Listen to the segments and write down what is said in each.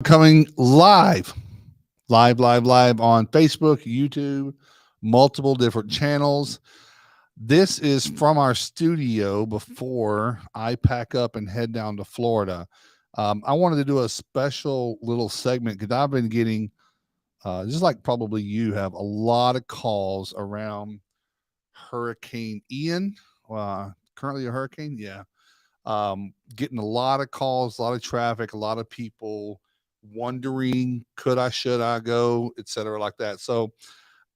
Coming live on Facebook, YouTube, multiple different channels. This is from our studio before I pack up and head down to Florida. I wanted to do a special little segment because I've been getting, just like probably you have, a lot of calls around Hurricane Ian. Currently a hurricane, yeah. Getting a lot of calls, a lot of traffic, a lot of people wondering could I, should I go, etc., like that. So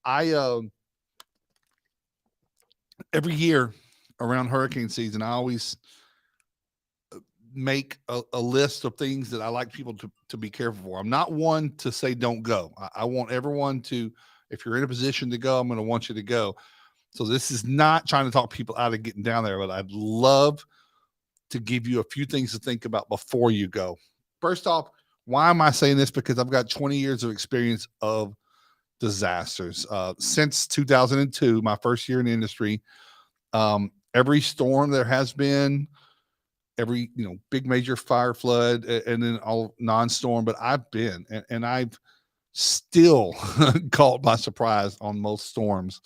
I every year around hurricane season, I always make a list of things that I like people to be careful for. I'm not one to say don't go. I want everyone to, if you're in a position to go, I'm going to want you to go. So this is not trying to talk people out of getting down there, but I'd love to give you a few things to think about before you go. First off, why am I saying this? Because I've got 20 years of experience of disasters. Since 2002, my first year in the industry, every storm there has been, every big major fire, flood, and then all non-storm, but I've been and I've still caught by surprise on most storms.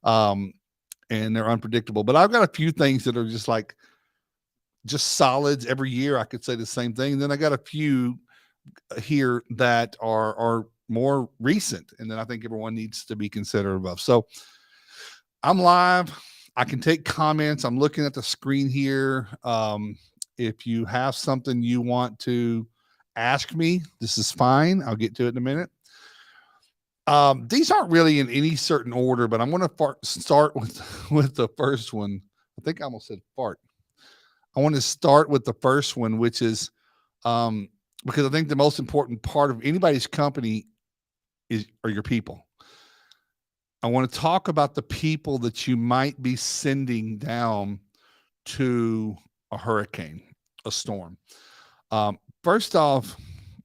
And they're unpredictable. But I've got a few things that are just solids every year. I could say the same thing. And then I got a few here that are more recent, and then I think everyone needs to be considerate of. So I'm live. I can take comments. I'm looking at the screen here. If you have something you want to ask me, this is fine. I'll get to it in a minute. These aren't really in any certain order, but I'm going to start with the first one. I think I almost said fart. I want to start with the first one, which is because I think the most important part of anybody's company are your people. I want to talk about the people that you might be sending down to a hurricane, a storm. First off,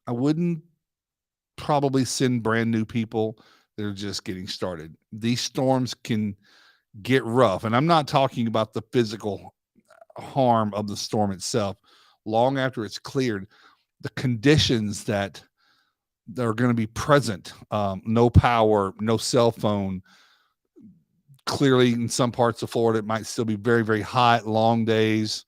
I wouldn't probably send brand new people that are just getting started. These storms can get rough, and I'm not talking about the physical harm of the storm itself. Long after it's cleared, the conditions that are going to be present, no power, no cell phone. Clearly, in some parts of Florida, it might still be very, very hot, long days.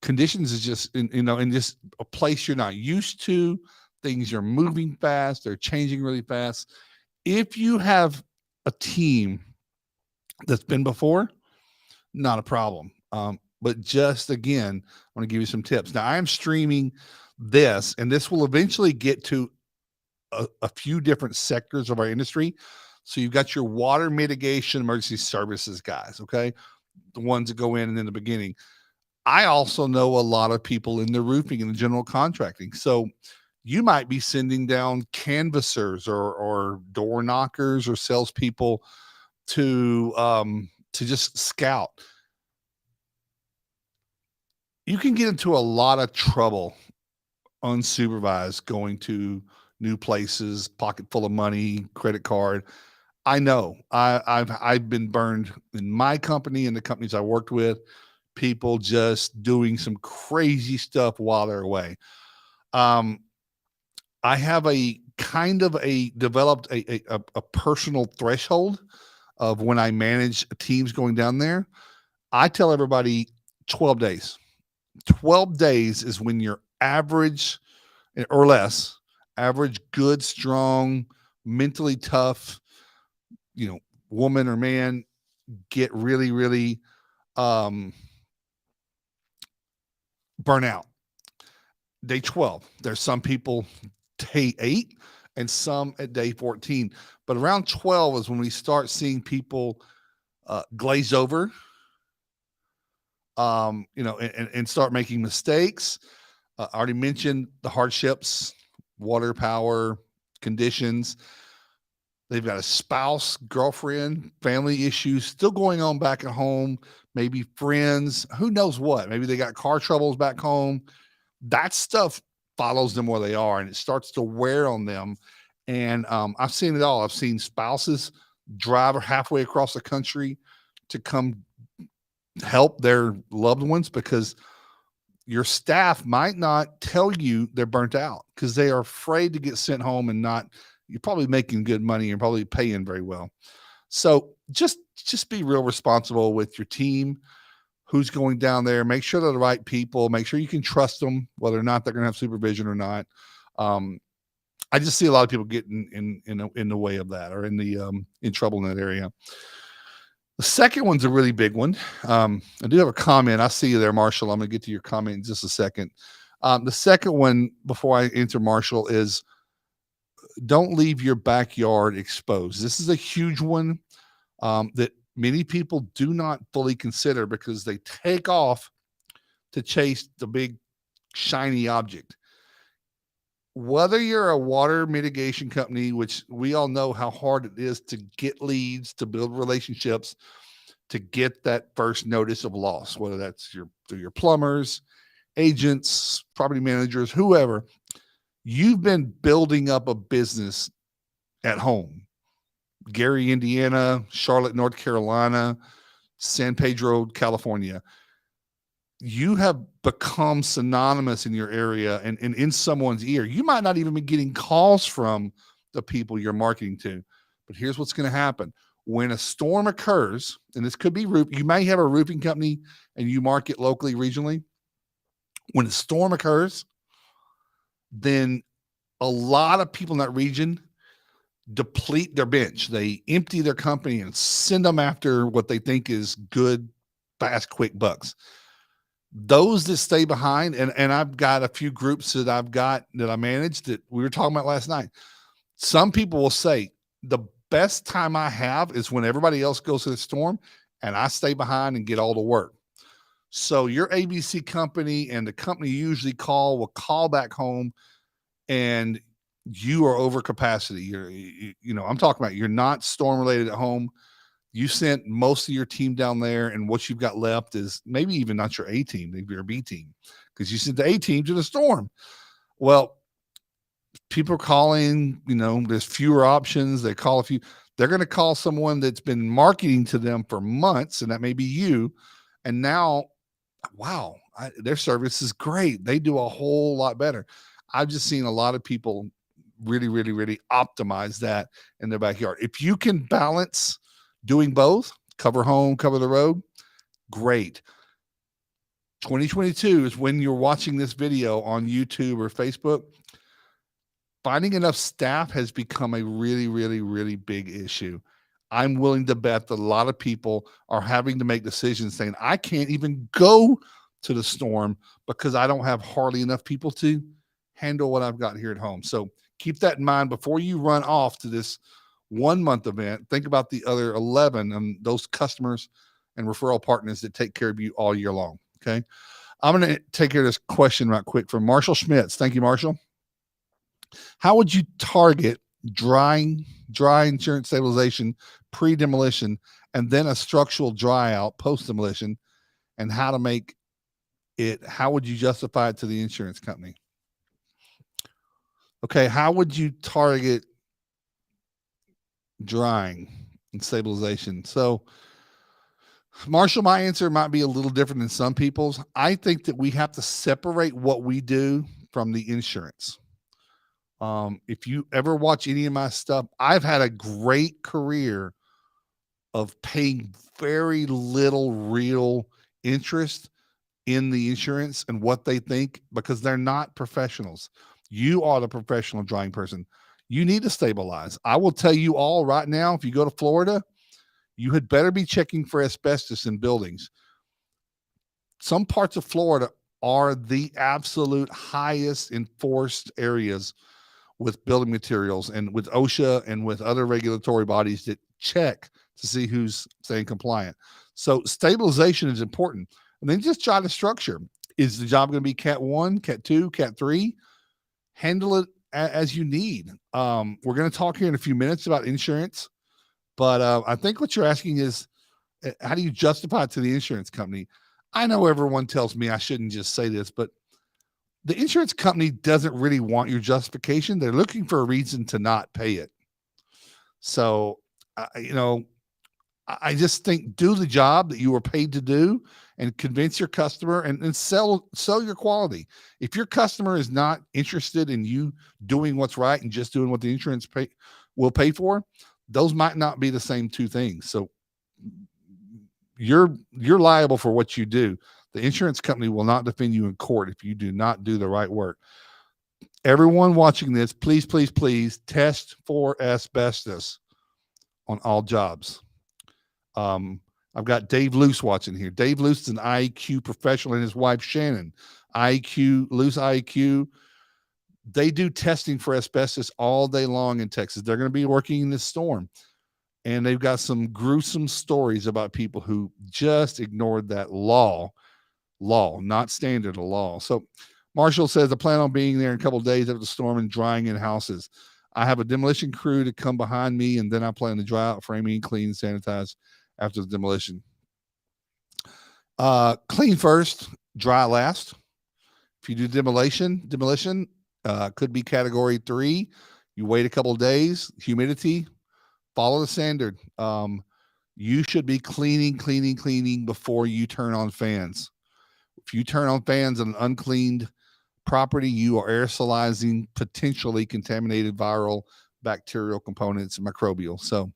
Conditions is just, in just a place you're not used to. Things are moving fast. They're changing really fast. If you have a team that's been before, not a problem. But just again, I want to give you some tips. Now, I am streaming this, and this will eventually get to a few different sectors of our industry. So you've got your water mitigation emergency services guys, okay? The ones that go in the beginning. I also know a lot of people in the roofing and the general contracting. So you might be sending down canvassers or door knockers or salespeople to just scout. You can get into a lot of trouble unsupervised going to new places, pocket full of money, credit card. I know I've been burned in my company and the companies I worked with, people just doing some crazy stuff while they're away. I have a kind of developed a personal threshold of when I manage teams going down there. I tell everybody 12 days. 12 days is when your average or less, average, good, strong, mentally tough, woman or man get really, really burn out. Day 12. There's some people day 8 and some at day 14. But around 12 is when we start seeing people glaze over, and start making mistakes. I already mentioned the hardships, water, power, conditions. They've got a spouse, girlfriend, family issues still going on back at home, maybe friends, who knows what. Maybe they got car troubles back home. That stuff follows them where they are, and it starts to wear on them. And I've seen it all. I've seen spouses drive halfway across the country to come help their loved ones because your staff might not tell you they're burnt out because they are afraid to get sent home and not, you're probably making good money. You're probably paying very well. So just be real responsible with your team, who's going down there. Make sure they're the right people. Make sure you can trust them, whether or not they're going to have supervision or not. I just see a lot of people getting in the way of that, or in trouble in that area. The second one's a really big one. I do have a comment. I see you there, Marshall. I'm going to get to your comment in just a second. The second one, before I enter Marshall, is don't leave your backyard exposed. This is a huge one that many people do not fully consider because they take off to chase the big shiny object. Whether you're a water mitigation company, which we all know how hard it is to get leads, to build relationships, to get that first notice of loss, whether that's through your plumbers, agents, property managers, whoever, you've been building up a business at home. Gary, Indiana, Charlotte, North Carolina, San Pedro, California. You have become synonymous in your area and in someone's ear. You might not even be getting calls from the people you're marketing to, but here's what's going to happen. When a storm occurs, and this could be you may have a roofing company and you market locally, regionally. When a storm occurs, then a lot of people in that region deplete their bench. They empty their company and send them after what they think is good, fast, quick bucks. Those that stay behind, and I've got a few groups that I manage that we were talking about last night. Some people will say the best time I have is when everybody else goes to the storm and I stay behind and get all the work. So your ABC company and the company you usually will call back home, and you are over capacity. I'm talking about you're not storm related at home. You sent most of your team down there, and what you've got left is maybe even not your A team, maybe your B team, because you sent the A team to the storm. Well, people are calling, there's fewer options. They call a few. They're going to call someone that's been marketing to them for months, and that may be you. And now, wow, their service is great. They do a whole lot better. I've just seen a lot of people really, really, really optimize that in their backyard. If you can balance doing both, cover home, cover the road, great. 2022 is when you're watching this video on YouTube or Facebook. Finding enough staff has become a really, really, really big issue. I'm willing to bet that a lot of people are having to make decisions saying, I can't even go to the storm because I don't have hardly enough people to handle what I've got here at home. So keep that in mind before you run off to this 1 month event. Think about the other 11 and those customers and referral partners that take care of you all year long. Okay. I'm going to take care of this question right quick from Marshall Schmitz. Thank you, Marshall. How would you target dry insurance stabilization pre-demolition and then a structural dry out post-demolition, and how to make it? How would you justify it to the insurance company? Okay. How would you target drying and stabilization? So, Marshall, my answer might be a little different than some people's. I think that we have to separate what we do from the insurance. If you ever watch any of my stuff, I've had a great career of paying very little real interest in the insurance and what they think, because they're not professionals. You are the professional drying person. You need to stabilize. I will tell you all right now, if you go to Florida, you had better be checking for asbestos in buildings. Some parts of Florida are the absolute highest enforced areas with building materials and with OSHA and with other regulatory bodies that check to see who's staying compliant. So stabilization is important. And then just try to structure. Is the job going to be Cat 1, Cat 2, Cat 3? Handle it as you need. We're going to talk here in a few minutes about insurance, but I think what you're asking is, how do you justify it to the insurance company? I know everyone tells me I shouldn't just say this, but the insurance company doesn't really want your justification. They're looking for a reason to not pay it. So, I just think do the job that you were paid to do and convince your customer and sell your quality. If your customer is not interested in you doing what's right and just doing what the insurance will pay for, those might not be the same two things. So you're liable for what you do. The insurance company will not defend you in court if you do not do the right work. Everyone watching this, please, please, please test for asbestos on all jobs. I've got Dave Luce watching here. Dave Luce is an IQ professional, and his wife Shannon, Luce IQ. They do testing for asbestos all day long in Texas. They're going to be working in this storm, and they've got some gruesome stories about people who just ignored that law, not standard, a law. So Marshall says, I plan on being there in a couple of days after the storm and drying in houses. I have a demolition crew to come behind me, and then I plan to dry out, framing, clean, sanitize after the demolition. Clean first, dry last. If you do demolition could be category 3. You wait a couple of days, humidity, follow the standard. You should be cleaning before you turn on fans. If you turn on fans on an uncleaned property, you are aerosolizing potentially contaminated viral, bacterial components, and microbial. So,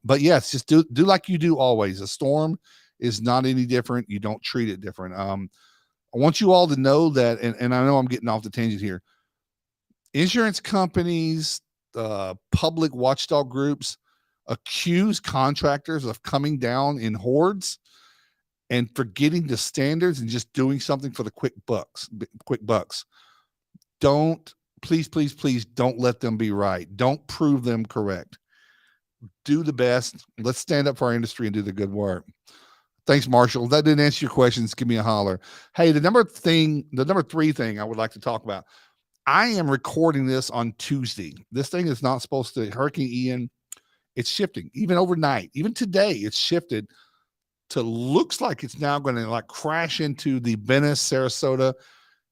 but yes, just do like you do always. A storm is not any different. You don't treat it different. I want you all to know that, and I know I'm getting off the tangent here. Insurance companies, public watchdog groups accuse contractors of coming down in hordes and forgetting the standards and just doing something for the quick bucks. Please don't let them be right. Don't prove them correct. Do the best. Let's stand up for our industry and do the good work. Thanks, Marshall. If that didn't answer your questions, give me a holler. Hey, the number 3 thing I would like to talk about. I am recording this on Tuesday. This thing is not supposed to, Hurricane Ian, it's shifting. Even overnight, even today, it's shifted to, looks like it's now going to like crash into the Venice, Sarasota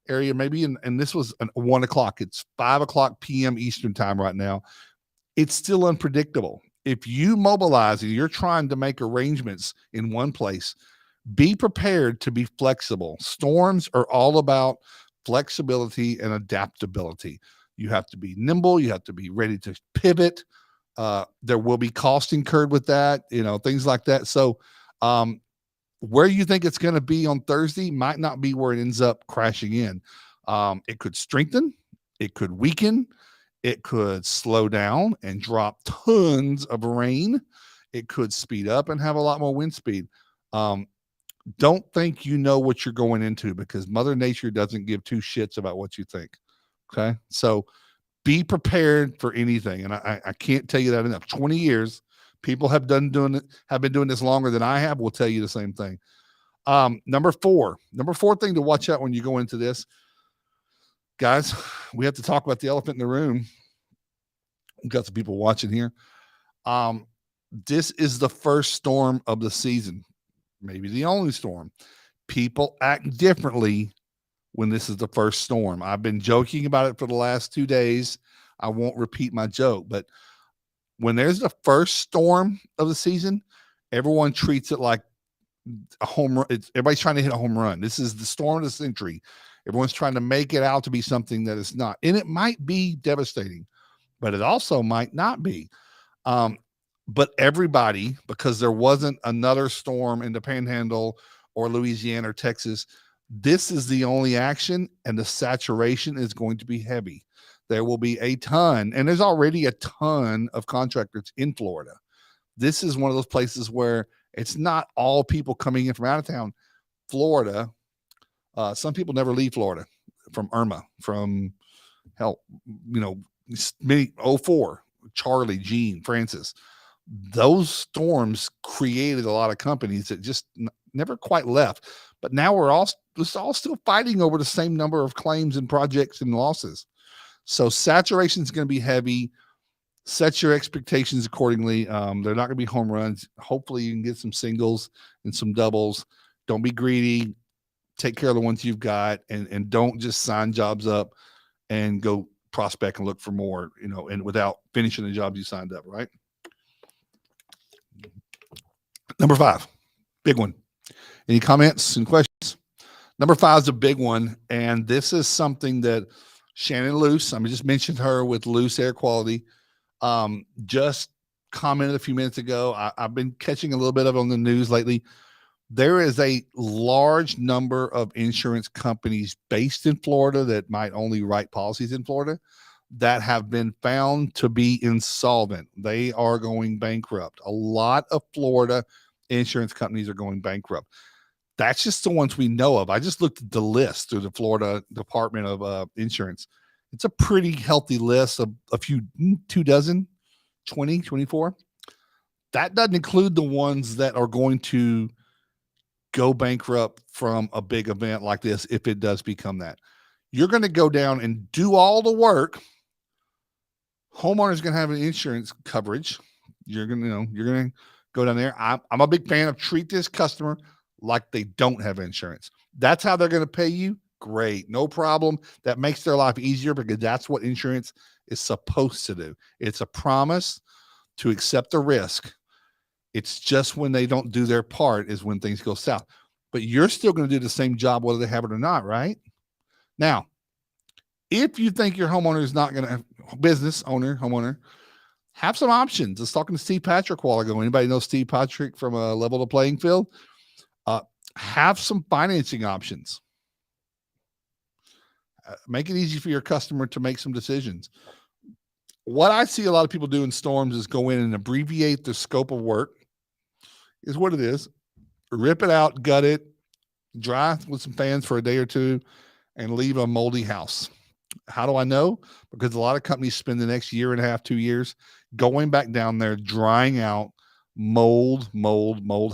area, maybe. And this was 1 o'clock. It's 5 o'clock p.m. Eastern time right now. It's still unpredictable. If you mobilize and you're trying to make arrangements in one place, be prepared to be flexible. Storms are all about flexibility and adaptability. You have to be nimble. You have to be ready to pivot. There will be cost incurred with that, things like that. So, where you think it's going to be on Thursday might not be where it ends up crashing in. It could strengthen, it could weaken, it could slow down and drop tons of rain. It could speed up and have a lot more wind speed. Don't think you know what you're going into, because Mother Nature doesn't give two shits about what you think. Okay. So be prepared for anything. And I can't tell you that enough. 20 years, people have been doing this longer than I have. Will tell you the same thing. Number four thing to watch out when you go into this, guys, we have to talk about the elephant in the room. We've got some people watching here. This is the first storm of the season, maybe the only storm. People act differently when this is the first storm. I've been joking about it for the last 2 days. I won't repeat my joke, but when there's the first storm of the season, everyone treats it like a home run. Everybody's trying to hit a home run. This is the storm of the century. Everyone's trying to make it out to be something that it's not. And it might be devastating, but it also might not be. But everybody, because there wasn't another storm in the Panhandle or Louisiana or Texas, this is the only action, and the saturation is going to be heavy. There will be a ton, and there's already a ton of contractors in Florida. This is one of those places where it's not all people coming in from out of town. Florida, some people never leave Florida from Irma, from hell, 04, Charlie, Gene, Francis. Those storms created a lot of companies that just never quite left. But now we're all still fighting over the same number of claims and projects and losses. So saturation is going to be heavy. Set your expectations accordingly. They're not going to be home runs. Hopefully you can get some singles and some doubles. Don't be greedy. Take care of the ones you've got, and don't just sign jobs up and go prospect and look for more, and without finishing the jobs you signed up, right? Number 5, big one. Any comments and questions? Number 5 is a big one, and this is something that Shannon Luce, I just mentioned her with Luce Air Quality, just commented a few minutes ago. I've been catching a little bit of it on the news lately. There is a large number of insurance companies based in Florida that might only write policies in Florida that have been found to be insolvent. They are going bankrupt. A lot of Florida insurance companies are going bankrupt. That's just the ones we know of. I just looked at the list through the Florida Department of Insurance. It's a pretty healthy list of a few, 24. That doesn't include the ones that are going to go bankrupt from a big event like this if it does become that. You're going to go down and do all the work. Homeowner's going to have an insurance coverage. You're going to go down there. I'm a big fan of treat this customer like they don't have insurance. That's how they're going to pay you. Great. No problem. That makes their life easier because that's what insurance is supposed to do. It's a promise to accept the risk. It's just when they don't do their part is when things go south. But you're still going to do the same job whether they have it or not, right? Now, if you think your homeowner is not going to have homeowner, have some options. I was talking to Steve Patrick a while ago. Anybody know Steve Patrick from Level the Playing Field? Have some financing options. Make it easy for your customer to make some decisions. What I see a lot of people do in storms is go in and abbreviate the scope of work, is what it is. Rip it out, gut it, dry with some fans for a day or two, and leave a moldy house. How do I know? Because a lot of companies spend the next year and a half, 2 years going back down there, drying out mold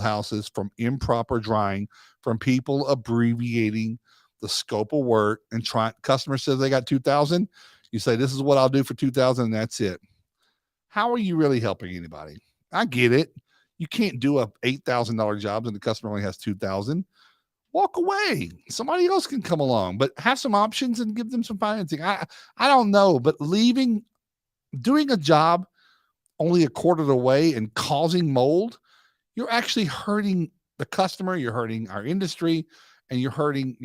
houses from improper drying, from people abbreviating the scope of work and trying. Customer says they got 2,000. You say, this is what I'll do for 2,000 and that's it. How are you really helping anybody? I get it. You can't do a $8,000 job and the customer only has 2,000. Walk away. Somebody else can come along, but have some options and give them some financing. I don't know, but doing a job only a quarter of the way and causing mold, you're actually hurting the customer, you're hurting our industry, and you're hurting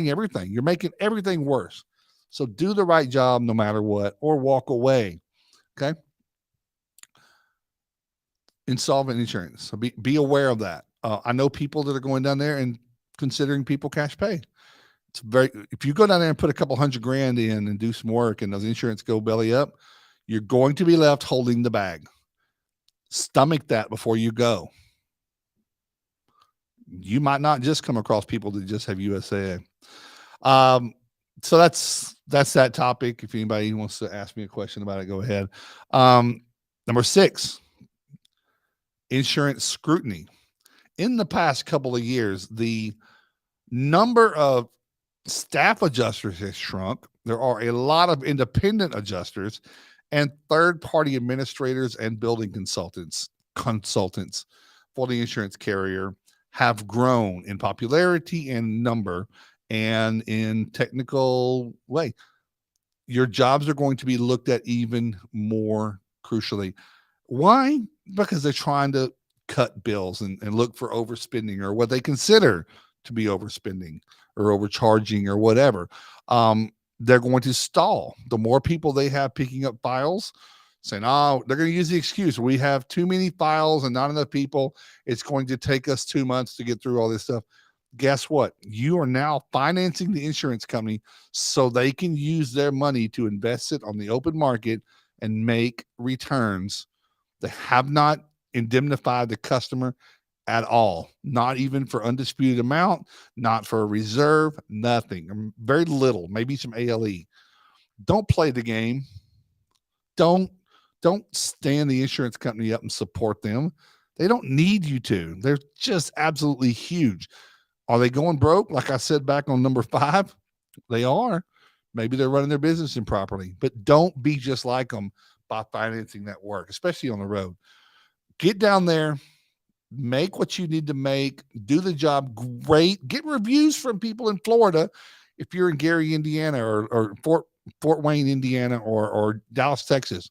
everything. You're making everything worse. So do the right job no matter what, or walk away. Okay. Insolvent insurance. So be aware of that. I know people that are going down there and considering people cash pay. If you go down there and put a couple $100,000 in and do some work and those insurance go belly up, you're going to be left holding the bag. Stomach that before you go. You might not just come across people that just have USAA. So that's that topic. If anybody wants to ask me a question about it, go ahead. Number 6, insurance scrutiny. In the past couple of years, the number of staff adjusters has shrunk. There are a lot of independent adjusters and third-party administrators and building consultants for the insurance carrier have grown in popularity and number and in technical way. Your jobs are going to be looked at even more crucially. Why? Because they're trying to cut bills and look for overspending or what they consider to be overspending or overcharging or whatever. They're going to stall. The more people they have picking up files, saying, oh, they're going to use the excuse, we have too many files and not enough people. It's going to take us 2 months to get through all this stuff. Guess what? You are now financing the insurance company so they can use their money to invest it on the open market and make returns. They have not indemnified the customer at all, not even for undisputed amount, not for a reserve, nothing, very little, maybe some ALE. Don't play the game. Don't stand the insurance company up and support them. They don't need you to. They're just absolutely huge. Are they going broke? Like I said back on number 5, they are. Maybe they're running their business improperly, but don't be just like them by financing that work, especially on the road. Get down there, make what you need to make, do the job great, get reviews from people in Florida. If you're in Gary, Indiana, or Fort Wayne, Indiana, or Dallas, Texas,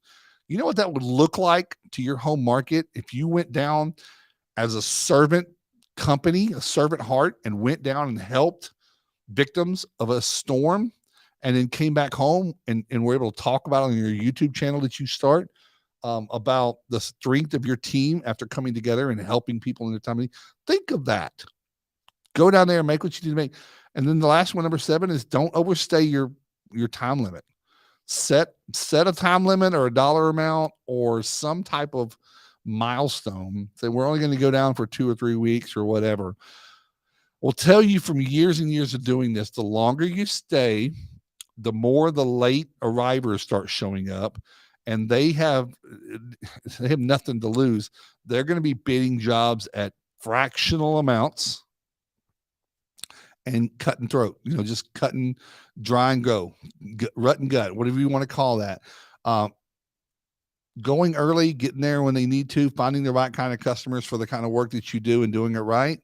you know what that would look like to your home market if you went down as a servant company, a servant heart, and went down and helped victims of a storm, and then came back home and were able to talk about it on your YouTube channel that you start, about the strength of your team after coming together and helping people in their time of need. Think of that. Go down there and make what you need to make. And then the last one, number 7, is don't overstay your time limit. Set a time limit or a dollar amount or some type of milestone. Say we're only going to go down for 2 or 3 weeks or whatever. We'll tell you from years and years of doing this, the longer you stay, the more the late arrivers start showing up, and they have nothing to lose. They're going to be bidding jobs at fractional amounts and cutting throat, just cutting dry and go, rut and gut, whatever you want to call that. Going early, getting there when they need to, finding the right kind of customers for the kind of work that you do and doing it right.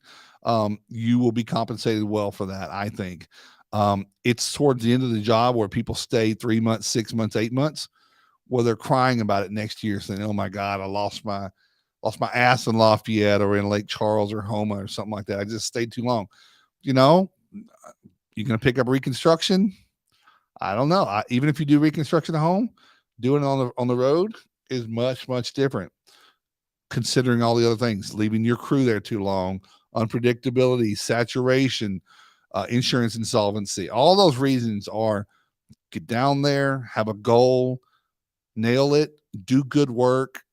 You will be compensated well for that, I think. It's towards the end of the job where people stay 3 months, 6 months, 8 months, where they're crying about it next year, saying, "Oh my God, I lost my ass in Lafayette or in Lake Charles or Homa or something like that. I just stayed too long." You're going to pick up reconstruction. I don't know. Even if you do reconstruction at home, doing it on the road is much, much different. Considering all the other things, leaving your crew there too long, unpredictability, saturation, insurance insolvency, all those reasons are get down there, have a goal, nail it, do good work,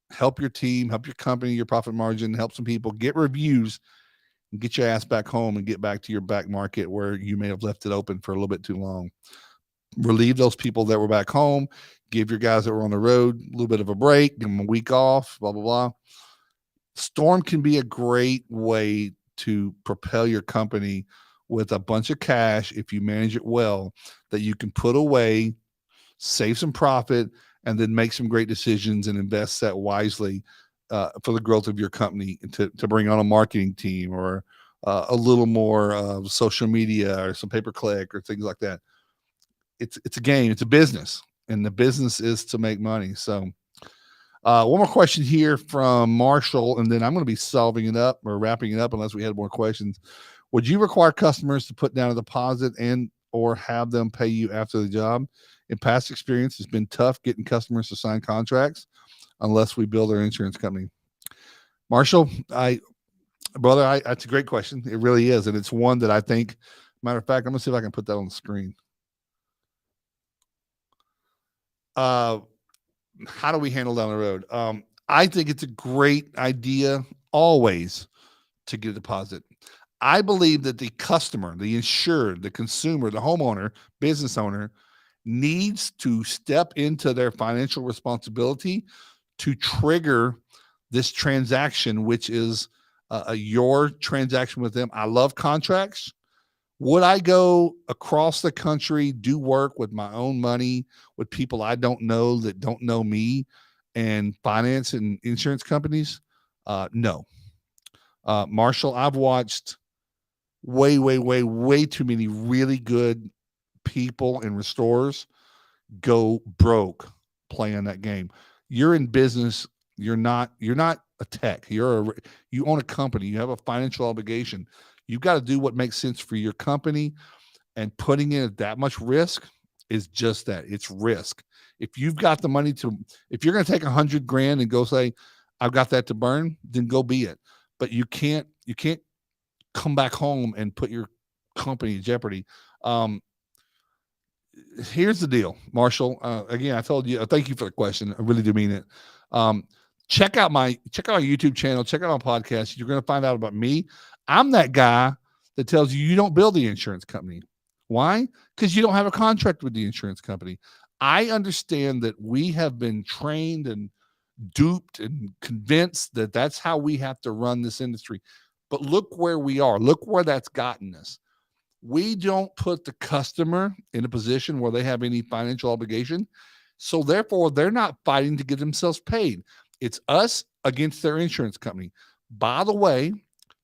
help your team, help your company, your profit margin, help some people, get reviews, and get your ass back home and get back to your back market where you may have left it open for a little bit too long. Relieve those people that were back home, give your guys that were on the road a little bit of a break, give them a week off, blah, blah, blah. Storm can be a great way to propel your company with a bunch of cash if you manage it well, that you can put away, save some profit, and then make some great decisions and invest that wisely for the growth of your company, to bring on a marketing team or a little more social media or some pay-per-click or things like that. It's a game. It's a business, and the business is to make money. So one more question here from Marshall, and then I'm going to be solving it up or wrapping it up unless we had more questions. Would you require customers to put down a deposit and or have them pay you after the job? In past experience, it's been tough getting customers to sign contracts unless we build our insurance company. Marshall, that's a great question. It really is. And it's one that I think, matter of fact, I'm going to see if I can put that on the screen. How do we handle down the road? I think it's a great idea always to get a deposit. I believe that the customer, the insured, the consumer, the homeowner, business owner needs to step into their financial responsibility to trigger this transaction, which is your transaction with them. I love contracts. Would I go across the country, do work with my own money with people I don't know that don't know me and finance and insurance companies? No. Marshall, I've watched way too many really good people and restorers go broke playing that game. You're in business. You're not a tech. You own a company. You have a financial obligation. You've got to do what makes sense for your company, and putting in at that much risk is just that. It's risk. If you've got the money if you're going to take $100,000 and go say, I've got that to burn, then go be it. But you can't come back home and put your company in jeopardy. Here's the deal, Marshall. Again, I told you, thank you for the question. I really do mean it. Check out my YouTube channel, check out my podcast. You're going to find out about me. I'm that guy that tells you don't build the insurance company. Why? Because you don't have a contract with the insurance company. I understand that we have been trained and duped and convinced that that's how we have to run this industry. But look where we are. Look where that's gotten us. We don't put the customer in a position where they have any financial obligation. So therefore, they're not fighting to get themselves paid. It's us against their insurance company. By the way,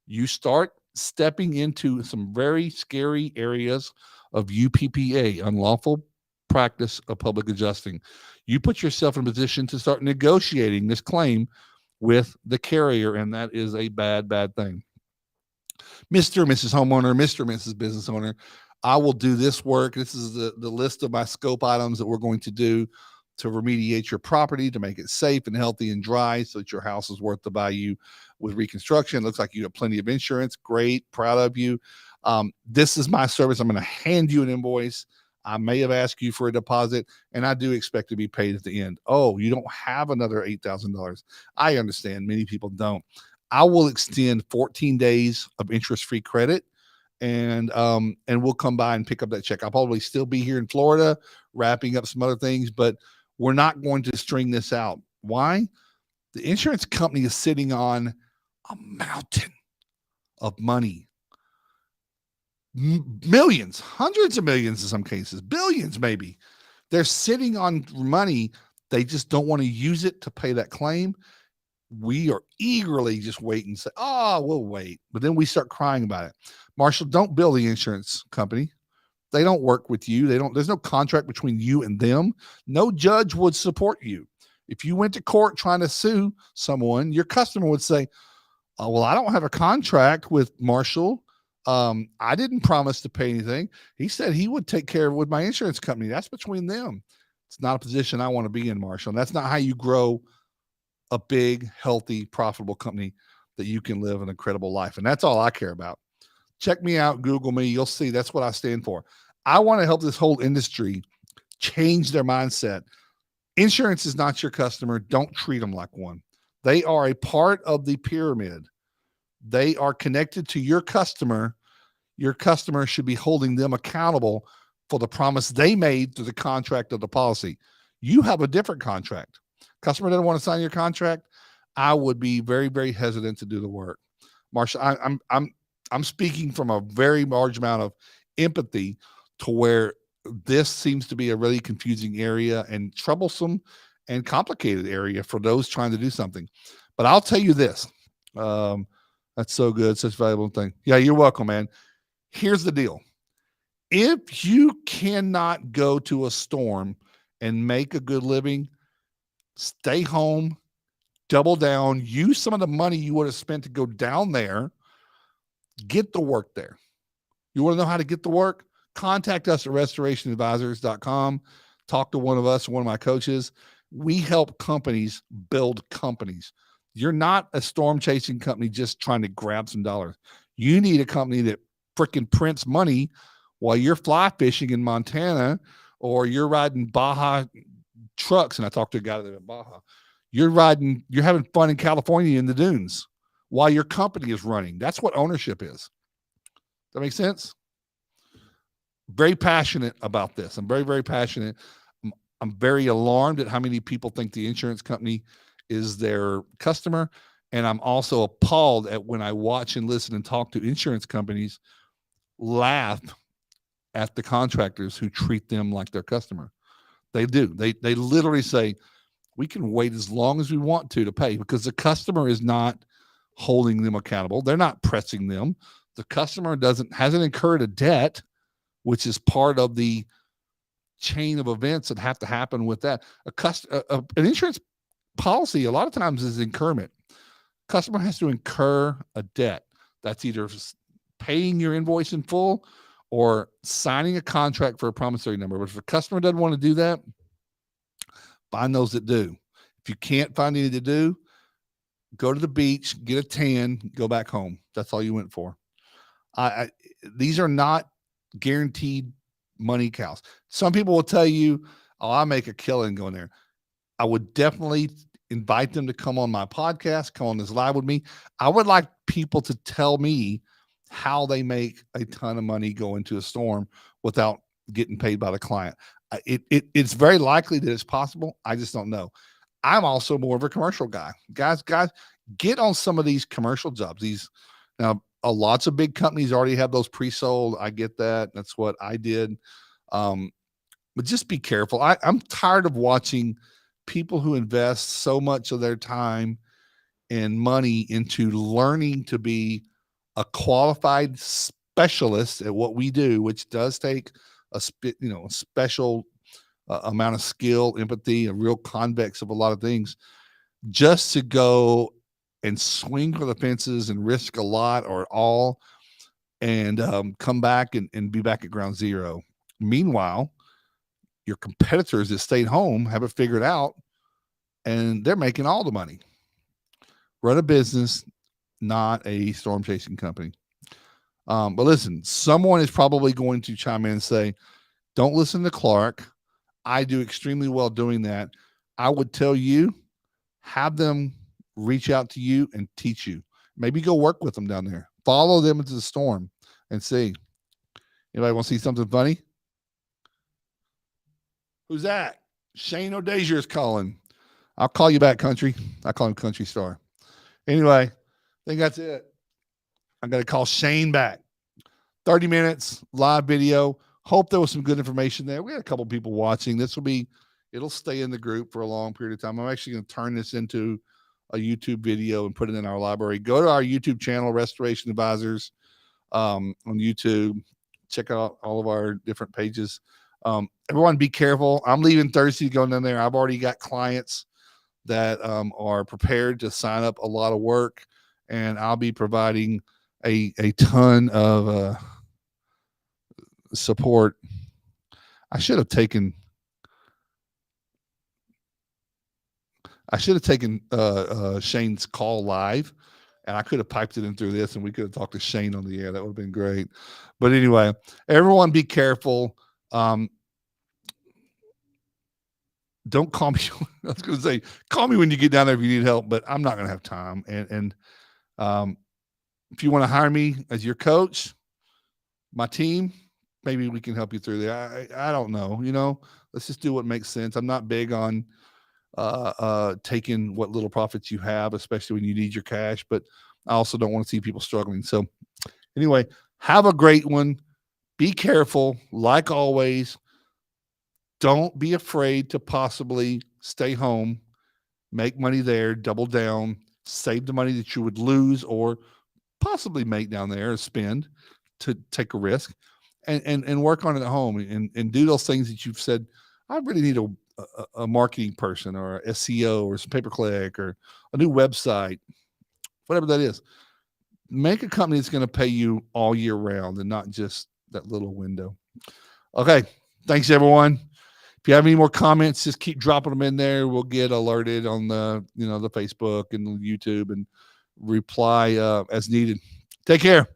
you start stepping into some very scary areas of UPPA, unlawful practice of public adjusting. You put yourself in a position to start negotiating this claim with the carrier, and that is a bad, bad thing. Mr. and Mrs. Homeowner, Mr. and Mrs. Business Owner, I will do this work. This is the list of my scope items that we're going to do to remediate your property, to make it safe and healthy and dry so that your house is worth the value with reconstruction. Looks like you have plenty of insurance. Great. Proud of you. This is my service. I'm going to hand you an invoice. I may have asked you for a deposit, and I do expect to be paid at the end. Oh, you don't have another $8,000. I understand. Many people don't. I will extend 14 days of interest-free credit, and we'll come by and pick up that check. I'll probably still be here in Florida wrapping up some other things, but we're not going to string this out. Why? The insurance company is sitting on a mountain of money. Millions, hundreds of millions in some cases, billions maybe. They're sitting on money. They just don't want to use it to pay that claim. We are eagerly just waiting and say, oh, we'll wait. But then we start crying about it. Marshall, don't bill the insurance company. They don't work with you. There's no contract between you and them. No judge would support you. If you went to court trying to sue someone, your customer would say, oh, well, I don't have a contract with Marshall. I didn't promise to pay anything. He said he would take care of it with my insurance company. That's between them. It's not a position I want to be in, Marshall. And that's not how you grow a big, healthy, profitable company that you can live an incredible life. And that's all I care about. Check me out, Google me. You'll see that's what I stand for. I want to help this whole industry change their mindset. Insurance is not your customer. Don't treat them like one. They are a part of the pyramid. They are connected to your customer. Your customer should be holding them accountable for the promise they made through the contract of the policy. You have a different contract. Customer doesn't want to sign your contract. I would be very, very hesitant to do the work. Marsha, I'm speaking from a very large amount of empathy to where this seems to be a really confusing area and troublesome and complicated area for those trying to do something. But I'll tell you this. That's so good. Such a valuable thing. Yeah, you're welcome, man. Here's the deal. If you cannot go to a storm and make a good living, stay home, double down, use some of the money you would have spent to go down there, get the work there. You want to know how to get the work? Contact us at restorationadvisors.com. Talk to one of us, one of my coaches. We help companies build companies. You're not a storm chasing company just trying to grab some dollars. You need a company that freaking prints money while you're fly fishing in Montana or you're riding Baja trucks. And I talked to a guy that lives in Baja. You're having fun in California in the dunes while your company is running. That's what ownership is. That makes sense? Very passionate about this. I'm very, very passionate. I'm very alarmed at how many people think the insurance company is their customer. And I'm also appalled at when I watch and listen and talk to insurance companies laugh at the contractors who treat them like their customer. They do. They literally say, we can wait as long as we want to pay because the customer is not holding them accountable. They're not pressing them. The customer hasn't incurred a debt, which is part of the chain of events that have to happen with that. An insurance policy a lot of times is incurment. Customer has to incur a debt. That's either paying your invoice in full or signing a contract for a promissory number. But if a customer doesn't want to do that, find those that do. If you can't find any to do, go to the beach, get a tan, go back home. That's all you went for. These are not guaranteed money cows. Some people will tell you, oh, I make a killing going there. I would definitely invite them to come on my podcast, come on this live with me. I would like people to tell me how they make a ton of money going to a storm without getting paid by the client. It's very likely that it's possible. I just don't know. I'm also more of a commercial guy. Guys, get on some of these commercial jobs. Now, lots of big companies already have those pre-sold. I get that. That's what I did. But just be careful. I'm tired of watching people who invest so much of their time and money into learning to be a qualified specialist at what we do, which does take a special amount of skill, empathy, a real convex of a lot of things. just to go and swing for the fences and risk a lot or all and come back and be back at ground zero. Meanwhile, your competitors that stayed home have it figured out and they're making all the money. Run a business, not a storm chasing company. But listen, someone is probably going to chime in and say, don't listen to Clark. I do extremely well doing that. I would tell you, have them reach out to you and teach you. Maybe go work with them down there. Follow them into the storm and see. Anybody want to see something funny? Who's that? Shane O'Dazier is calling. I'll call you back, country. I call him Country Star. Anyway, I think that's it. I got to call Shane back. 30 minutes, live video. Hope there was some good information there. We had a couple people watching. It'll stay in the group for a long period of time. I'm actually going to turn this into a YouTube video and put it in our library. Go to our YouTube channel, Restoration Advisors, on YouTube. Check out all of our different pages. Everyone be careful. I'm leaving Thursday going down there. I've already got clients that are prepared to sign up a lot of work, and I'll be providing a ton of support. I should have taken Shane's call live, and I could have piped it in through this, and we could have talked to Shane on the air. That would have been great. But anyway, everyone be careful. Don't call me. I was going to say, call me when you get down there if you need help, but I'm not going to have time. And if you want to hire me as your coach, my team, maybe we can help you through there. I don't know. Let's just do what makes sense. I'm not big on taking what little profits you have, especially when you need your cash, but I also don't want to see people struggling. So anyway, have a great one. Be careful. Like always, don't be afraid to possibly stay home, make money there, double down, save the money that you would lose or possibly make down there or spend to take a risk and work on it at home and do those things that you've said, I really need a marketing person or a SEO or some pay-per-click or a new website, whatever that is. Make a company that's going to pay you all year round and not just that little window. Okay. Thanks, everyone. If you have any more comments, just keep dropping them in there. We'll get alerted on the Facebook and the YouTube and reply as needed. Take care.